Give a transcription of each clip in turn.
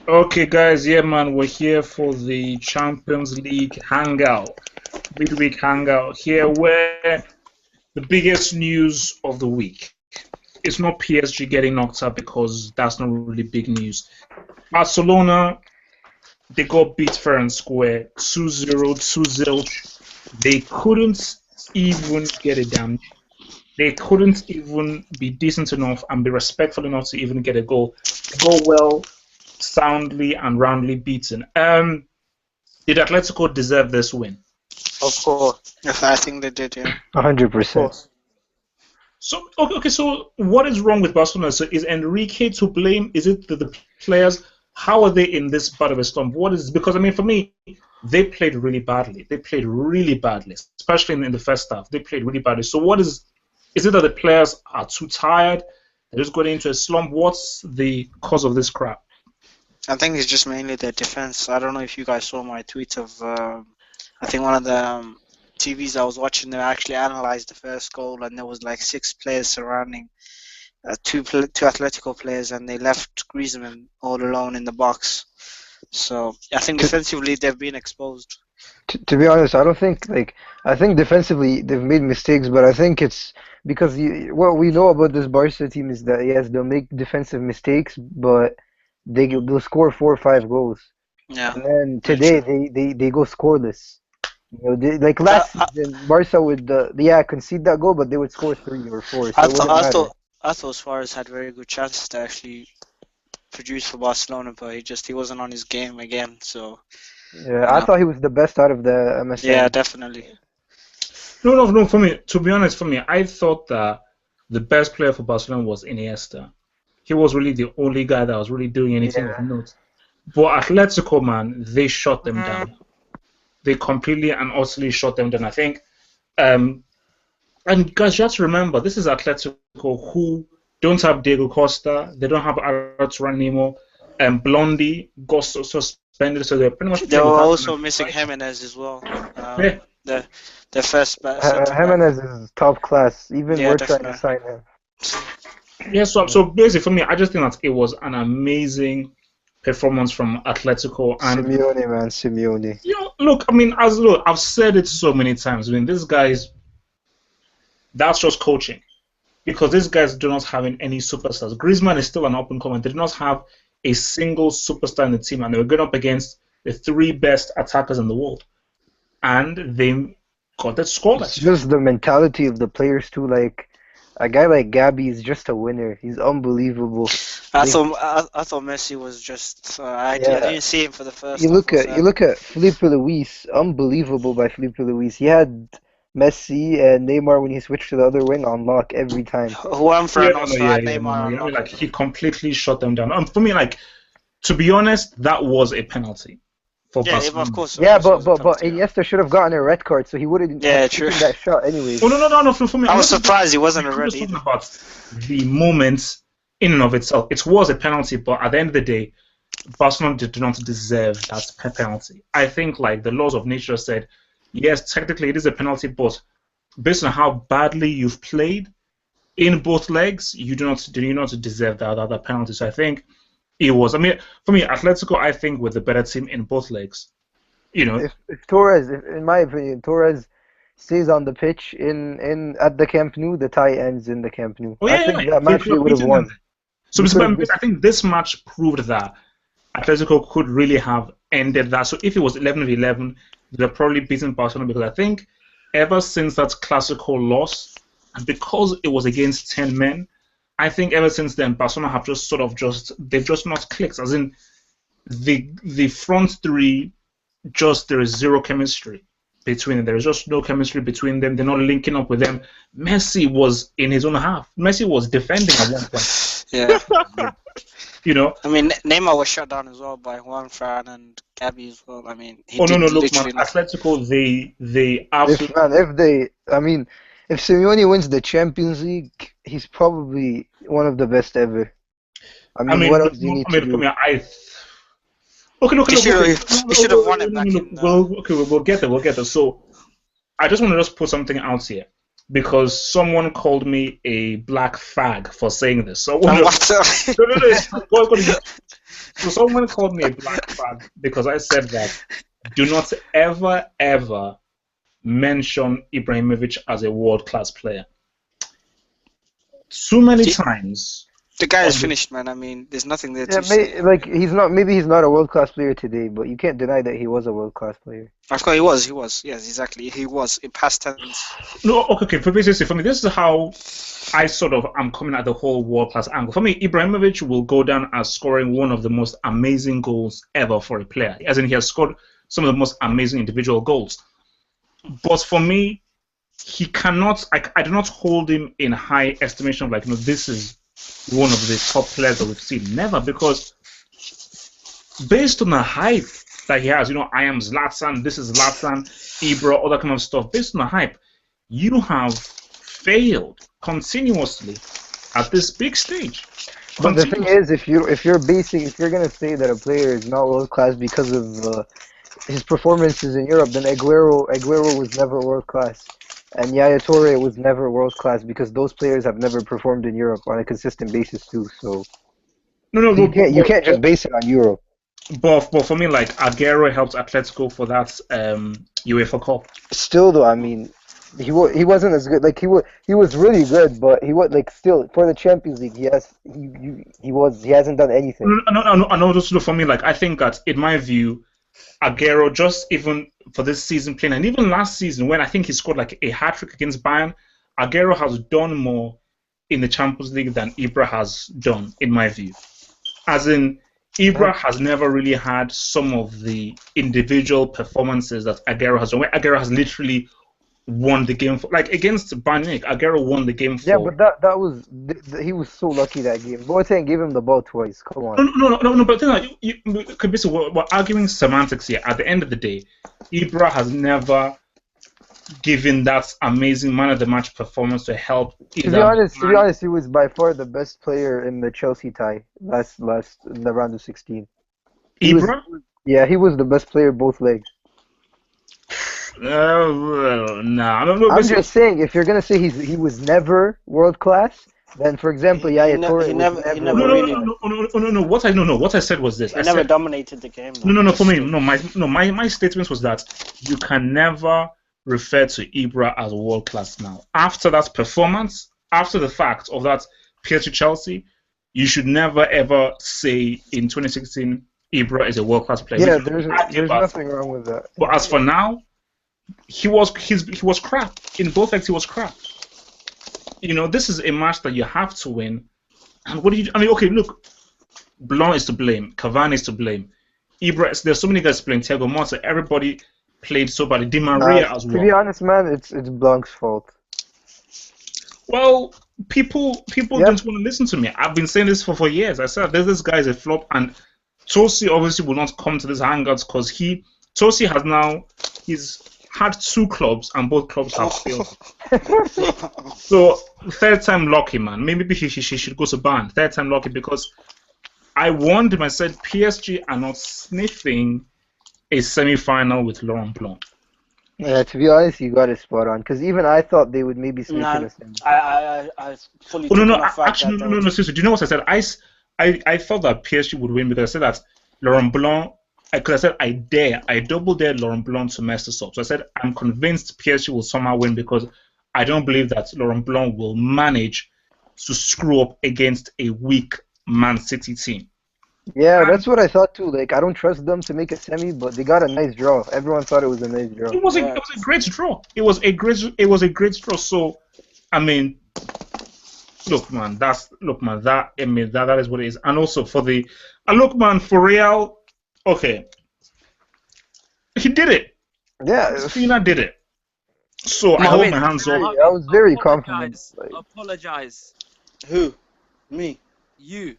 Okay, guys, yeah, man, we're here for the Champions League hangout, midweek hangout here, where the biggest news of the week. It's not PSG getting knocked out because that's not really big news. Barcelona, they got beat fair and square, 2-0, 2-0. They couldn't even get it down. They couldn't even be decent enough and be respectful enough to even get a goal. They go well, soundly and roundly beaten. Did Atletico deserve this win? Of course. Yes, I think they did, yeah. 100%. So okay, so what is wrong with Barcelona? So is Enrique to blame? Is it the players? How are they in this bad of a slump? What is because I mean for me, they played really badly. They played really badly, especially in the first half. They played really badly. So what is it that the players are too tired? They're just going into a slump. What's the cause of this crap? I think it's just mainly their defense. I don't know if you guys saw my tweet of, I think one of the TVs I was watching, they actually analyzed the first goal, and there was like 6 players surrounding two Atletico players, and they left Griezmann all alone in the box. So I think defensively they've been exposed. To be honest, I don't think I think defensively they've made mistakes, but I think it's because what we know about this Barca team is that yes, they'll make defensive mistakes, but they'll score 4 or 5 goals. Yeah. And then today they go scoreless. You know, like last season, Barca would concede that goal, but they would score 3 or 4. So I thought Suarez had very good chances to actually produce for Barcelona, but he wasn't on his game again. So yeah, I thought he was the best out of the MSN. Yeah, definitely. No. For me, to be honest, I thought that the best player for Barcelona was Iniesta. He was really the only guy that was really doing anything of note. But Atletico, man, they shut them down. They completely and utterly shut them down. I think, and guys, just remember, this is Atletico who don't have Diego Costa. They don't have Arturo anymore. And Blondie got suspended, so they're pretty much. They were also missing Jimenez as well. The first. Jimenez is top class. Even we're trying to sign him. Yeah, so basically for me, I just think that it was an amazing performance from Atletico and Simeone. You know, look, I've said it so many times. I mean, these guys, that's just coaching, because these guys do not have any superstars. Griezmann is still an up and comer. They do not have a single superstar in the team, and they were going up against the 3 best attackers in the world, and they got that scoreless. It's just the mentality of the players too. Like a guy like Gabi is just a winner. He's unbelievable. I thought Messi was just. I didn't see him for the first. You look at Felipe Luis. Unbelievable by Felipe Luis. He had Messi and Neymar when he switched to the other wing on lock every time. Neymar. Like he completely shut them down. For me, to be honest, that was a penalty. For Barcelona. Of course. But Iniesta should have gotten a red card, so he wouldn't have taken that shot anyway. Oh no! For me, I was surprised he wasn't a red. Talking about the moment in and of itself, it was a penalty, but at the end of the day, Barcelona did not deserve that penalty. I think the laws of nature said, yes, technically it is a penalty, but based on how badly you've played in both legs, you do not deserve that penalty. So I think it was. For me, Atletico, I think, were the better team in both legs. You know, if Torres, in my opinion, Torres stays on the pitch at the Camp Nou, the tie ends in the Camp Nou. I think that match they would have won. So I think this match proved that Atletico could really have ended that. So if it was 11-11, they'd have probably beaten Barcelona, because I think ever since that Clasico loss, and because it was against 10 men, I think ever since then Barcelona have they've just not clicked. As in the front 3, there is zero chemistry between them. There is just no chemistry between them. They're not linking up with them. Messi was in his own half. Messi was defending at one point. Yeah. You know. Neymar was shut down as well by Juan Fran and Gabi as well. Look, man, Atletico, they absolutely. If Simeone wins the Champions League, he's probably one of the best ever. What else do you need to do? Okay. He should have won it back in. We'll get there. So, I just want to put something out here, because someone called me a black fag for saying this. So, So someone called me a black fag because I said that do not ever, ever mention Ibrahimovic as a world-class player. Too many times. The guy is finished, man. I mean, there's nothing there Yeah, to say. like he's not. Maybe he's not a world class player today, but you can't deny that he was a world class player. Of course, he was. He was. Yes, exactly. He was in past tense. No, okay. For me, this is how I sort of am coming at the whole world-class angle. For me, Ibrahimovic will go down as scoring one of the most amazing goals ever for a player. As in, he has scored some of the most amazing individual goals. But for me, he cannot. I do not hold him in high estimation. Of like, this is one of the top players that we've seen. Never, because based on the hype that he has, I am Zlatan, this is Zlatan, Ibra, all that kind of stuff. Based on the hype, you have failed continuously at this big stage. But the thing is, if you're gonna say that a player is not world class because of his performances in Europe, then Aguero was never world class, and Yaya Toure was never world class because those players have never performed in Europe on a consistent basis too. So you can't just base it on Europe. But for me, like Aguero helped Atletico for that UEFA Cup. Still, though, I mean, he wasn't as good. Like he was really good, but he was like still for the Champions League. He hasn't done anything. No, just for me, like I think that in my view, Aguero just even for this season playing, and even last season when I think he scored like a hat-trick against Bayern, Aguero has done more in the Champions League than Ibra has done, in my view. As in, Ibra has never really had some of the individual performances that Aguero has done, where Aguero has literally won the game for, like against Bayern Munich, Aguero won the game for. Yeah, but that was he was so lucky that game. Boateng gave him the ball twice. Come on. No. But then you could be we're arguing semantics here. At the end of the day, Ibra has never given that amazing man of the match performance to help. To be honest, he was by far the best player in the Chelsea tie last in the round of 16. Ibra? He was the best player both legs. No. I'm just saying, if you're gonna say he was never world class, then for example, Yaya Toure What I said was this. He never dominated the game. No. For me, my statement was that you can never refer to Ibra as world class now. After that performance, after the fact of that PSG Chelsea, you should never ever say in 2016 Ibra is a world class player. Yeah, there's nothing wrong with that. But as for now, he was crap. In both legs, he was crap. This is a match that you have to win. And what do you? I mean, okay, look, Blanc is to blame. Cavani is to blame. Ibra, there's so many guys playing. Thiago Motta, everybody played so badly. Di Maria as well. To be honest, man, it's Blanc's fault. Well, people don't want to listen to me. I've been saying this for years. I said this guy is a flop, and Tosi obviously will not come to this hangouts because Tosi has now he's had 2 clubs and both clubs have failed. So third time lucky, man. Maybe he should go to Bayern. Third time lucky because I warned him. I said PSG are not sniffing a semi-final with Laurent Blanc. Yeah, to be honest, you got it spot on. Because even I thought they would maybe sneak in a semi. I fully. Actually, no. Seriously, do you know what I said? I thought that PSG would win because I said that Laurent Blanc. Because I said I double dare Laurent Blanc to mess this up. So I said I'm convinced PSG will somehow win because I don't believe that Laurent Blanc will manage to screw up against a weak Man City team. Yeah, that's what I thought too. Like I don't trust them to make a semi, but they got a nice draw. Everyone thought it was a nice draw. It was a great draw. It was a great draw. So, I mean, look, man, that is what it is. And also for the for Real. Okay, he did it. Yeah, Fina did it. So I hold my hands up. I was very confident. Apologize. Who? Me. You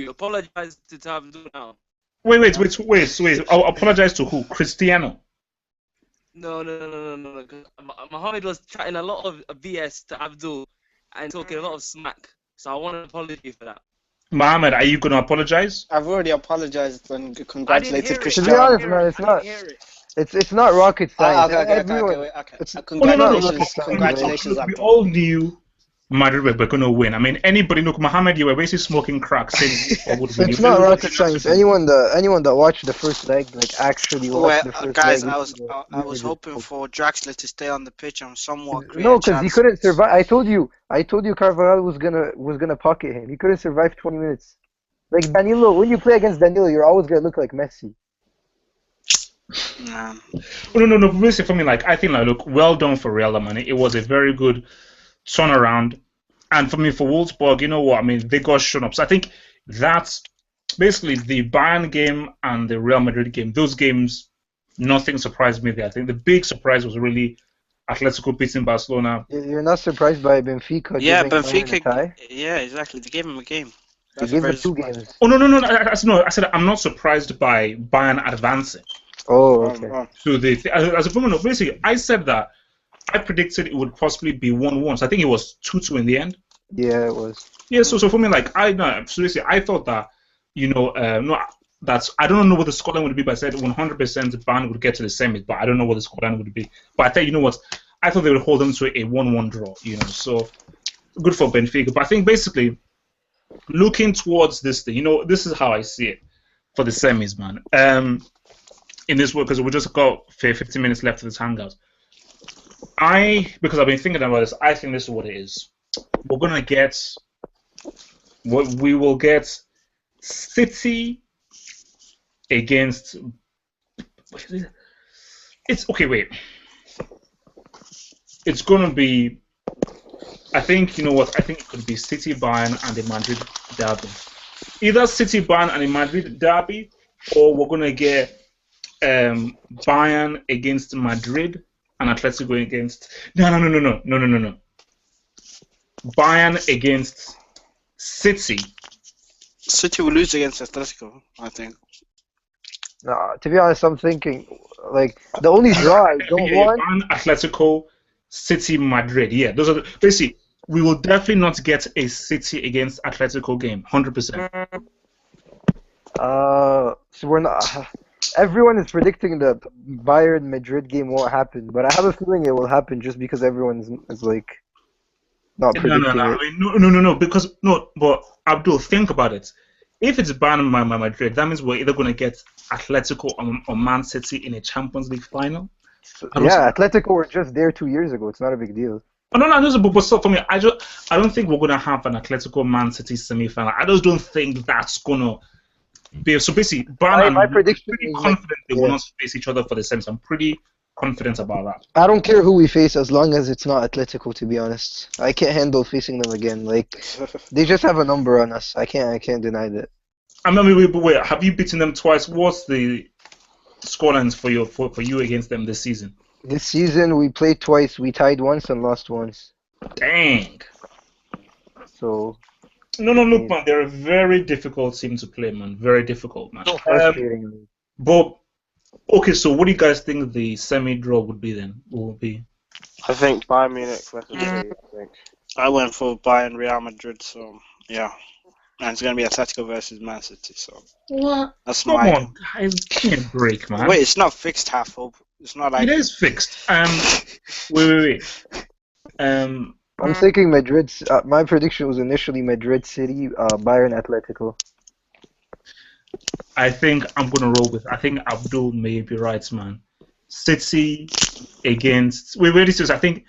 apologize to Abdul now. Wait. I'll apologize to who? Cristiano. No. Mohammed was chatting a lot of BS to Abdul and talking a lot of smack. So I want an apology for that. Mohammed, are you going to apologize? I've already apologized and congratulated Cristiano. To be honest, man, it's not rocket science. Okay. Congratulations. We all knew Madrid were going to win. I mean, anybody, look, Mohamed, you were basically smoking crack saying Liverpool would win. It's not rocket science. Anyone that watched the first leg, like actually Well, watched the first guys, leg. I was hoping for Draxler to stay on the pitch and somewhat create No, a because he chance. couldn't survive. I told you Carvajal was gonna pocket him. He couldn't survive 20 minutes. Like Danilo, when you play against Danilo, you're always gonna look like Messi. Nah. No. Basically, for me, like, I think, like, look, well done for Real, man. It was a very good turnaround. And for me, for Wolfsburg, you know what? I mean, they got shown up. So I think that's basically the Bayern game and the Real Madrid game. Those games, nothing surprised me there. I think the big surprise was really Atletico beating Barcelona. You're not surprised by Benfica? Yeah, giving Bayern a Benfica. tie? Yeah, exactly. They gave him a game. They That's gave very him 2 surprising. games. Oh, no. I said I'm not surprised by Bayern advancing Oh, okay. to the as a woman. Basically, I said that I predicted it would possibly be 1-1. So I think it was 2-2 in the end. Yeah, it was. Yeah, so for me, like, seriously, I thought that, I don't know what the scoreline would be, but I said 100% Bayern would get to the semis, but I don't know what the scoreline would be. But I thought, you know what, I thought they would hold them to a 1-1 draw, so good for Benfica. But I think basically, looking towards this thing, this is how I see it for the semis, man. In this work, because we just got 15 minutes left of this hangout. Because I've been thinking about this, I think this is what it is. We will get City against. It's okay. Wait. It's gonna be. I think you know what. I think it could be City, Bayern, and the Madrid derby. Either City, Bayern, and the Madrid derby, or we're gonna get Bayern against Madrid and Atletico against. No. Bayern against City. City will lose against Atletico, I think. No, to be honest, I'm thinking like the only draw I don't want. Bayern, Atletico, City, Madrid. Yeah, those are basically. We will definitely not get a City against Atletico game, 100%. So we're not. Everyone is predicting that Bayern Madrid game won't happen, but I have a feeling it will happen just because everyone is like. Not predicting No. Because but Abdul, think about it. If it's Bayern Madrid, that means we're either going to get Atletico or Man City in a Champions League final. Yeah, Atletico were just there 2 years ago. It's not a big deal. But still, for me, I don't think we're going to have an Atletico Man City semi-final. I just don't think that's going to be. So basically, Bayern my I'm prediction pretty is confident they will not face each other for the semis. I'm pretty confident about that. I don't care who we face as long as it's not Atletico, to be honest. I can't handle facing them again. Like they just have a number on us. I can't deny that. I mean, wait, have you beaten them twice? What's the scorelines for you against them this season? This season we played twice. We tied once and lost once. Dang. So No, look, man, they're a very difficult team to play, man. Very difficult, man. frustrating. But okay, so what do you guys think the semi-draw would be then? I think Bayern Munich versus City. I think. I went for Bayern Real Madrid, so yeah. And it's going to be Atletico versus Man City, so. What? That's Come my. on, guys, give me a break, man. Wait, it's not fixed half hope. It's not like. It is fixed. Wait. I'm thinking Madrid. My prediction was initially Madrid City, Bayern Atletico. I think I'm gonna roll with. I think Abdul may be right, man. City against. Wait, this is. I think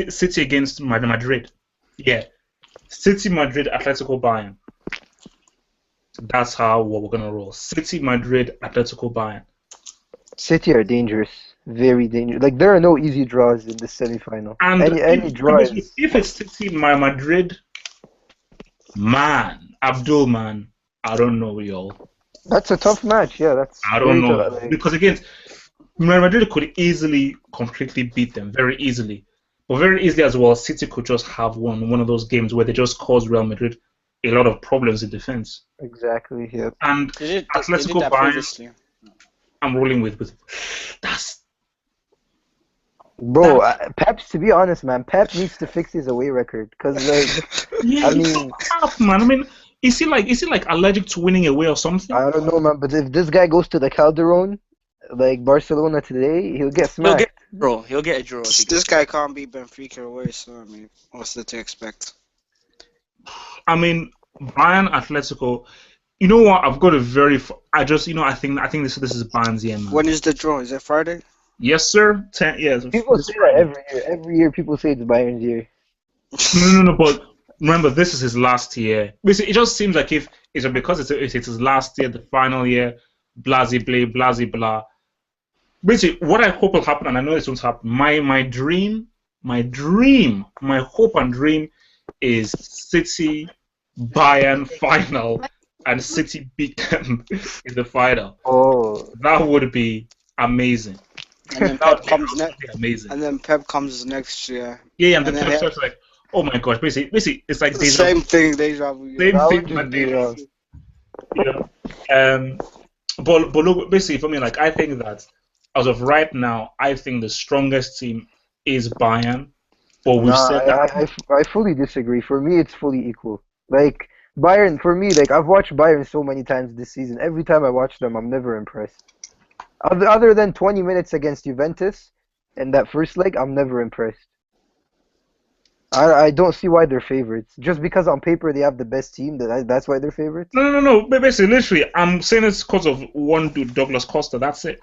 City against Madrid. Yeah, City, Madrid, Atletico, Bayern. That's how we're gonna roll. City, Madrid, Atletico, Bayern. City are dangerous, very dangerous. Like there are no easy draws in this semi-final. And any draw is. If it's City, Madrid, man, Abdul, man, I don't know, y'all. That's a tough match. Yeah, that's. I don't very know tough, because again, Madrid could easily completely beat them, very easily. But very easily as well, City could just have one of those games where they just cause Real Madrid a lot of problems in defense. Exactly. Yeah. And They did Atletico that Bayern, previously. I'm rolling with. That's Bro, Pep. To be honest, man, Pep needs to fix his away record because yeah. I It's mean- so tough, man. I mean, is he like allergic to winning away or something? I don't know, man. But if this guy goes to the Calderon, like Barcelona today, he'll get smacked. He'll get a draw if he This guy can't beat Benfica away, so I mean, what's there to expect? I mean, Bayern Atletico. You know what? I've got a very. I just, I think this is Bayern's year, man. When is the draw? Is it Friday? Yes, sir. 10. Yes. People this say that Friday. every year. Every year, people say it's Bayern's year. No. But remember, this is his last year. Basically, it just seems like if it's because it's his last year, the final year, blah blah. Basically, what I hope will happen, and I know this won't happen. My dream, my hope and dream is City Bayern final, and City beat them in the final. Oh, That would be amazing. And then That would Pep comes be next. amazing. And then Pep comes next year. Yeah, and the and then Pep starts like, oh my gosh, basically, it's like deja Same thing, deja vu. Same that thing, would but just be wrong. you know. But look, basically for me, like I think that as of right now, I think the strongest team is Bayern. But we Nah, said that I fully disagree. For me, it's fully equal. Like Bayern, for me, like I've watched Bayern so many times this season. Every time I watch them, I'm never impressed. Other than 20 minutes against Juventus in that first leg, I'm never impressed. I don't see why they're favorites. Just because on paper they have the best team, that's why they're favorites. no. But basically, literally, I'm saying it's because of one dude, Douglas Costa. That's it.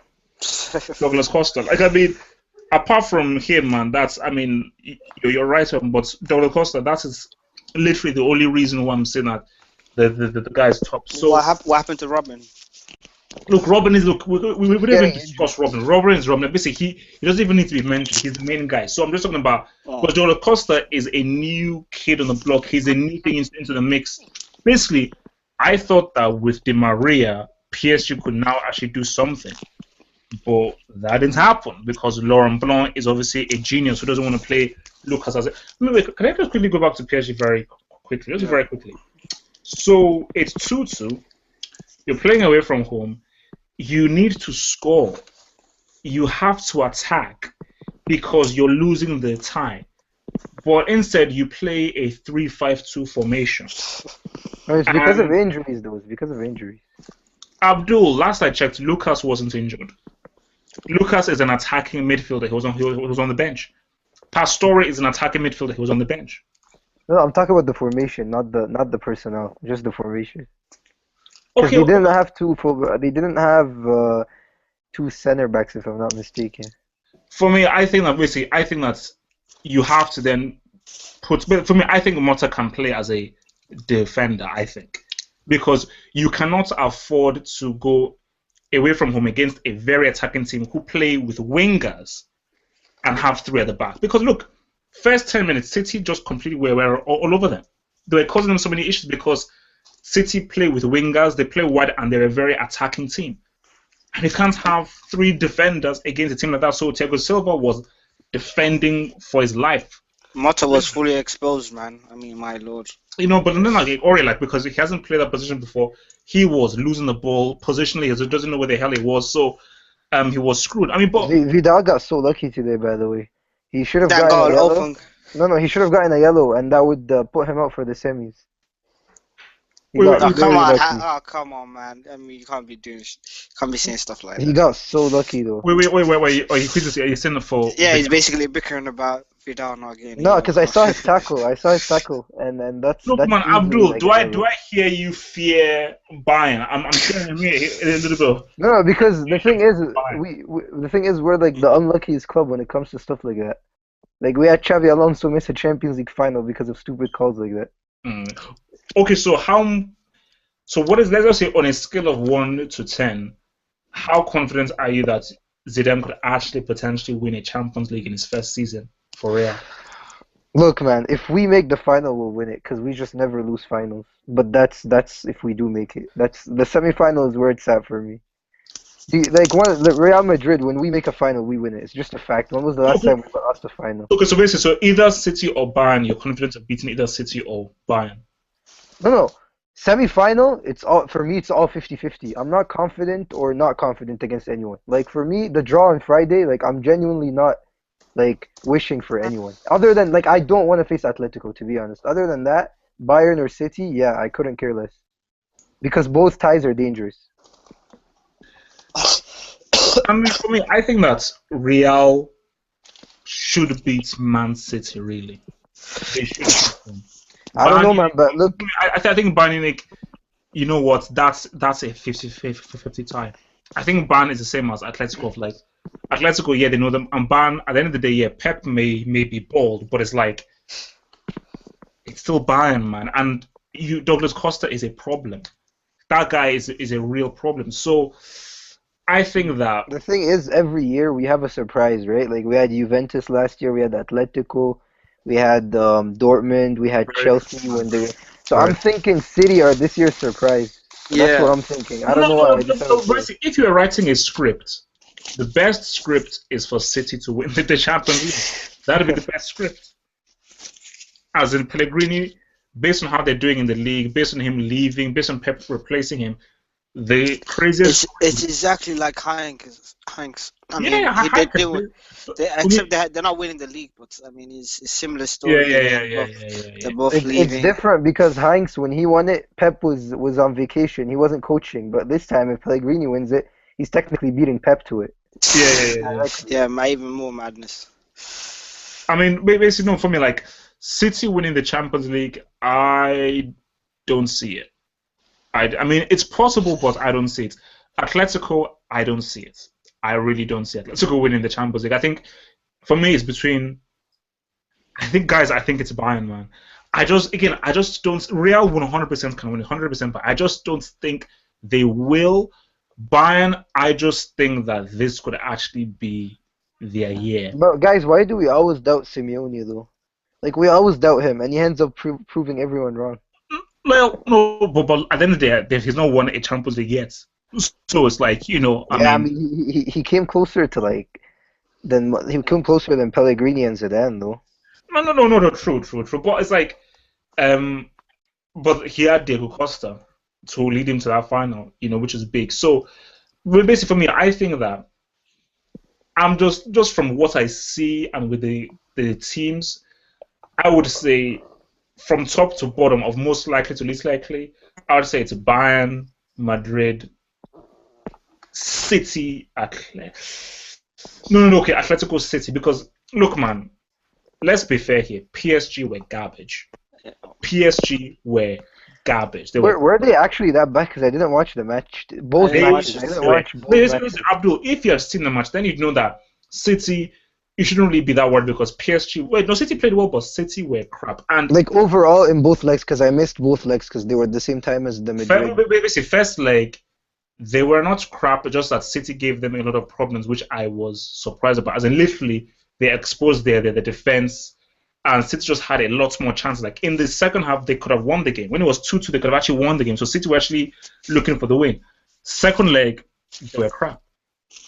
Douglas Costa. Like I mean, apart from him, man, you're right, but Douglas Costa, that is literally the only reason why I'm saying that the guy's top. So what happened to Robin? look, Robin is we didn't Yeah, even discuss Robin. Robin is Robin. Basically, he doesn't even need to be mentioned. He's the main guy. So I'm just talking about because Douglas Costa is a new kid on the block. He's a new thing into the mix. Basically, I thought that with Di Maria, PSG could now actually do something. But that didn't happen because Laurent Blanc is obviously a genius who doesn't want to play Lucas as a... Wait, can I just quickly go back to PSG very quickly? Just very quickly. So it's 2-2. You're playing away from home. You need to score. You have to attack because you're losing the tie. But instead, you play a 3-5-2 formation. No, it's because of injuries, though. It's because of injuries. Abdul, last I checked, Lucas wasn't injured. Lucas is an attacking midfielder. He was on the bench. Pastore is an attacking midfielder. He was on the bench. No, I'm talking about the formation, not the personnel, just the formation. Because Okay. they didn't have two center backs, if I'm not mistaken. For me, I think that you have to then put. But for me, I think Mota can play as a defender. I think because you cannot afford to go away from home against a very attacking team who play with wingers and have three at the back. Because look, first 10 minutes, City just completely were all over them. They were causing them so many issues because City play with wingers, they play wide, and they're a very attacking team. And you can't have three defenders against a team like that. So Thiago Silva was defending for his life. Mota was fully exposed, man. I mean, my lord. But then like Ori, because he hasn't played that position before, he was losing the ball positionally. He doesn't know where the hell he was. So he was screwed. I mean, but Vidal got so lucky today, by the way. He should have That gotten a goal yellow. open. No, he should have gotten a yellow, and that would put him out for the semis. He Wait, got wait, Oh, come very on, lucky. come on, man. I mean, you can't be saying stuff like He that. got so lucky though. wait. Are you saying it for? Yeah, he's basically bickering about Vidal not getting. No, because I saw his tackle. And that's Look, that's man, easily, Abdul, like, do I yellow. hear you fear Bayern? I'm hearing a little bit. No, because the thing is, Fine. we're like the unluckiest club when it comes to stuff like that. Like we had Xavi Alonso miss a Champions League final because of stupid calls like that. Okay, so what is, let's just say on a scale of 1 to 10, how confident are you that Zidane could actually potentially win a Champions League in his first season for Real? Look, man, if we make the final, we'll win it because we just never lose finals. But that's if we do make it. That's the semifinal is where it's at for me. Real Madrid, when we make a final, we win it. It's just a fact. When was the last time we lost a final? Okay, so basically, so either City or Bayern, you're confident of beating either City or Bayern. No. Semi-final, for me, it's all 50-50. I'm not confident or not confident against anyone. Like, for me, the draw on Friday, like, I'm genuinely not, like, wishing for anyone. Other than, like, I don't want to face Atletico, to be honest. Other than that, Bayern or City, yeah, I couldn't care less. Because both ties are dangerous. I mean, for me, I think that Real should beat Man City, really. They should beat them. I don't know, man, but look, I think Bayern Munich, you know what? That's a 50-50 tie. I think Bayern is the same as Atletico. Of like Atletico, yeah, they know them, and Bayern. At the end of the day, yeah, Pep may be bold, but it's like it's still Bayern, man. And Douglas Costa is a problem. That guy is a real problem. So I think that the thing is, every year we have a surprise, right? Like we had Juventus last year, we had Atletico, we had Dortmund, we had Chelsea when they were. So I'm thinking City are this year's surprise. That's what I'm thinking. I don't know why. If you're writing a script, the best script is for City to win the Champions League. That'd be the best script. As in Pellegrini, based on how they're doing in the league, based on him leaving, based on Pep replacing him, the craziest. It's exactly like Heinz. I mean, they're not winning the league, but I mean, it's a similar story. Yeah. They're both leaving. It's different because Heinz, when he won it, Pep was on vacation. He wasn't coaching. But this time, if Pellegrini wins it, he's technically beating Pep to it. Yeah, even more madness. I mean, basically, no, for me, like City winning the Champions League, I don't see it. I mean, it's possible, but I don't see it. Atletico, I don't see it. I really don't see Atletico winning the Champions League. I think, for me, it's between. I think it's Bayern, man. I just don't. Real 100% can win 100%, but I just don't think they will. Bayern, I just think that this could actually be their year. But guys, why do we always doubt Simeone though? Like we always doubt him, and he ends up proving everyone wrong. Well, no, but at the end of the day, he's not won a Champions League yet. So it's like, you know, I mean, he came closer to than Pellegrini and Zidane though. No, true. But it's like, but he had Diego Costa to lead him to that final, you know, which is big. So, basically, for me, I think that I'm just from what I see and with the teams, I would say from top to bottom of most likely to least likely, I would say it's Bayern, Madrid, City, okay, Atletico City. Because look, man, let's be fair here. PSG were garbage. Were they actually that bad? Because I didn't watch the match. Both matches. I didn't watch both matches. Abdul, if you have seen the match, then you'd know that City. You shouldn't really be that worried because PSG. Wait, no, City played well, but City were crap. And like overall in both legs, because I missed both legs because they were at the same time as the Madrid. Basically, first leg, they were not crap. Just that City gave them a lot of problems, which I was surprised about. As in, literally, they exposed their defense, and City just had a lot more chances. Like in the second half, they could have won the game. When it was 2-2, they could have actually won the game. So City were actually looking for the win. Second leg, they were crap.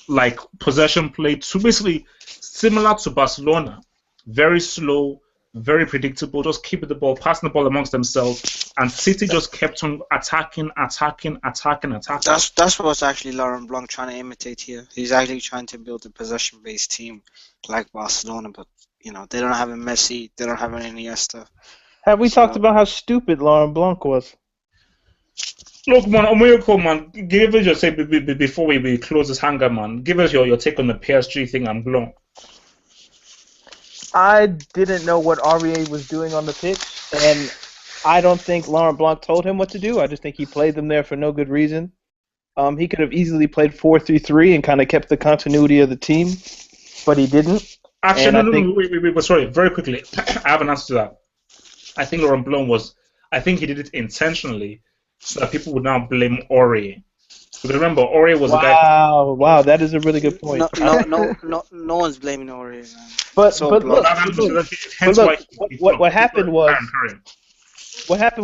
Like possession play, so basically similar to Barcelona, very slow, very predictable, just keeping the ball, passing the ball amongst themselves, and City just kept on attacking. That's what's actually Laurent Blanc trying to imitate here. He's actually trying to build a possession-based team like Barcelona, but you know they don't have a Messi, they don't have an Iniesta. Have we talked about how stupid Laurent Blanc was? Look, man, Omoyoko, man, give us your say before we close this hangar, man. Give us your take on the PSG thing and Blanc. I didn't know what Aurier was doing on the pitch, and I don't think Laurent Blanc told him what to do. I just think he played them there for no good reason. He could have easily played 4-3-3 and kind of kept the continuity of the team, but he didn't. Actually, wait, sorry, very quickly. I have an answer to that. I think Laurent Blanc he did it intentionally so that people would now blame Aurier. Because remember, Aurier was a guy. Wow, that is a really good point. No one's blaming Aurier, man. But look, what happened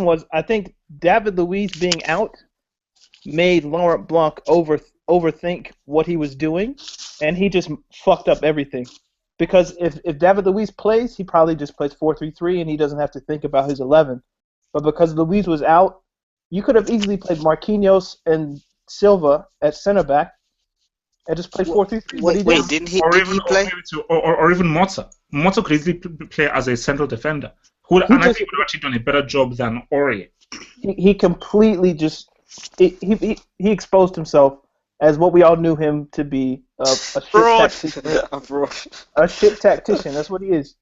was I think David Luiz being out made Laurent Blanc overthink what he was doing, and he just fucked up everything. Because if David Luiz plays, he probably just plays 4-3-3, and he doesn't have to think about his 11. But because Luiz was out, you could have easily played Marquinhos and Silva at center back and just played 4-3-3. Wait, didn't he play? Or even Mota. Mota could easily play as a central defender. I think he would have actually done a better job than Aurier. He completely just he exposed himself as what we all knew him to be, a shit tactician. A shit tactician. That's what he is.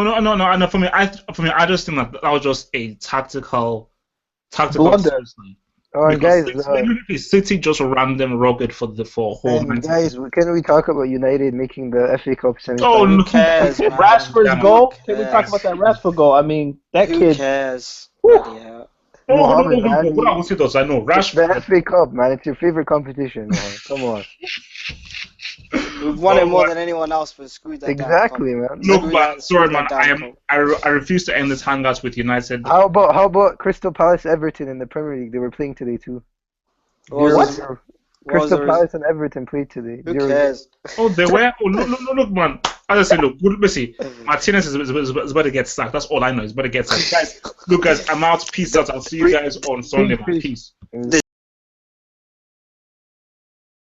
No. For me, I just think that was just a tactical Blunder. seriously. Oh, and Because guys, City just ran them rugged for whole. and 90 guys, can we talk about United making the FA Cup Oh, semi-final? no, Who cares, man? Rashford's Yeah, goal. Who Can we talk cares? about that Rashford goal? I mean, that Who kid. cares? Whew. Bloody hell. Oh, Mohamed, no. man. What I will say though, I know It's the Rashford. FA Cup, man. It's your favorite competition, man. Come on. We've won it Oh, more my- than anyone else, but screw that Exactly, damn man. cup. Look, Screw man, that- sorry, screw man. that damn cup. I refuse to end this hangouts with United. How about Crystal Palace Everton in the Premier League? They were playing today too. What was- 0-0. what was Crystal the Palace and Everton played today. Who 0-0. cares? Oh, they were. Oh, look, man. As I said, look, listen. Martinez is about to get sacked. That's all I know. He's about to get sacked. Guys, look, guys, I'm out. Peace out. I'll see you guys on Sunday, man. Peace. Peace.